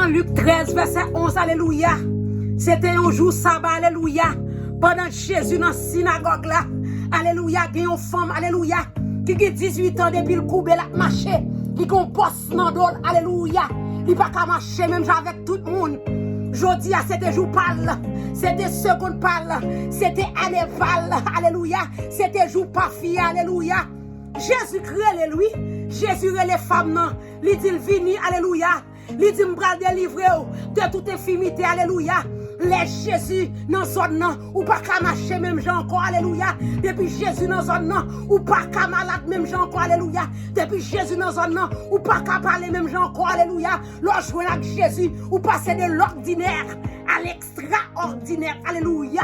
Dans Luc 13, verset 11, alléluia. C'était un jour sabbat, alléluia. Pendant que Jésus dans la synagogue là, alléluia, il y a une femme, alléluia, qui a 18 ans depuis le coube, elle a marché, qui a un poste dans le dos, alléluia. Il n'a pas qu'à marcher même avec tout le monde. Jodi, c'était jour parle, c'était seconde parle, c'était anéval, alléluia, c'était jour parfait, alléluia. Jésus crée lui, Jésus crée les femmes, il dit vini, alléluia, il dit m'bral délivrer de toute infimité, alléluia. Les Jésus dans zone ou pas qu'à marcher même gens encore, alléluia. Depuis Jésus dans zone ou pas qu'à malade même gens encore, alléluia. Depuis Jésus dans zone ou pas qu'à parler même gens encore, alléluia. Lorsque jouer avec Jésus ou passer de l'ordinaire à l'extraordinaire, alléluia.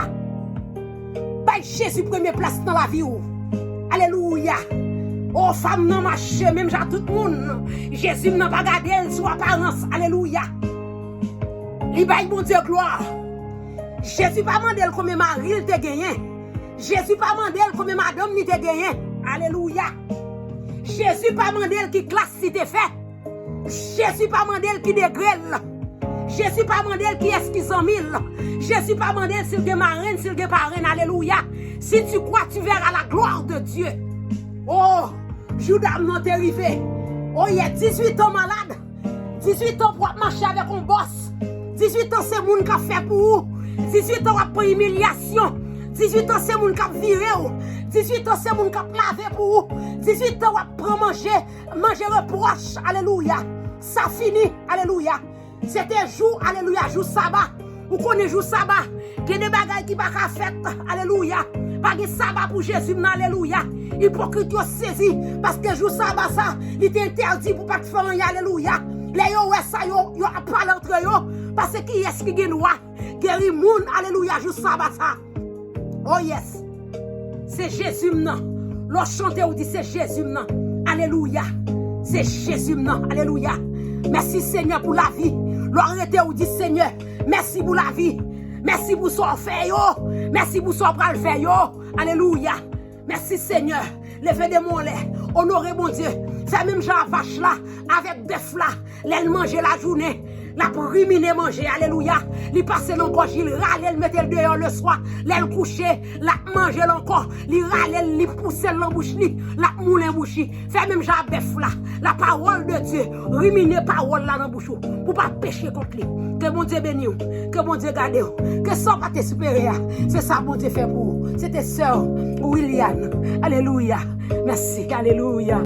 Bah Jésus première place dans la vie, alléluia. Oh femme non marche même gens tout le monde. Jésus n'a pas gardé son apparence, alléluia. Libaï bon Dieu gloire. Jésus pas mandé combien mari il te gagné. Jésus pas mandé combien madame ni te gagné. Alléluia. Jésus pas mandé qui classe si te fait. Jésus pas mandé qui degré. Jésus pas mandé qui est qui 100 000. Jésus pas mandé s'il te marraine, s'il te parraine. Alléluia. Si tu crois, tu verras la gloire de Dieu. Oh, Judas non t'est arrivé. Oh, il y a 18 ans malade. 18 ans pour marcher avec un boss. 18 ans c'est moun qui a fait pour vous. 18 ans pour humiliation. 18 ans c'est moun qui a viré. 18 ans c'est moun qui a lavé pour vous. 18 ans pour manger reproche. Alléluia. Ça finit. Alléluia. C'était jour, alléluia, jour sabbat. Vous connaissez jour sabbat. Il y a des bagailles qui ne sont pas faites. Alléluia. Pas de sabbat pour Jésus. Alléluia. Hypocrite saisi. Parce que jour sabbat ça, il est interdit pour pas te faire rien. Alléluia. Les yo ouais ça yo a parlé entre yo parce que qui est qui gagne droit guéri moun alléluia jour sabbat ça. Oh yes. C'est Jésus non. L'on chante ou dit c'est Jésus non. Alléluia. C'est Jésus non. Alléluia. Merci Seigneur pour la vie. L'on arrête ou dit Seigneur, merci pour la vie. Merci pour son fait yo. Merci pour son bras fait yo. Alléluia. Merci Seigneur. Levez des mollets. Honorez mon Dieu. C'est même Jean vache là, avec bœuf là, l'aile manger la journée, la ruminer manger, alléluia. Il passe l'encore, il râle, il mettait le dehors le soir, l'aile coucher, la manger l'encore, il râle, il pousse l'embouche, la moule l'embouche. C'est même Jean bœuf là, la parole de Dieu, ruminer parole là dans bouche, pour pas pécher contre lui. Que mon Dieu bénisse, que mon Dieu garde, que son pâté supérieur, c'est ça mon Dieu fait pour vous. C'était sœur William, alléluia. Merci, alléluia.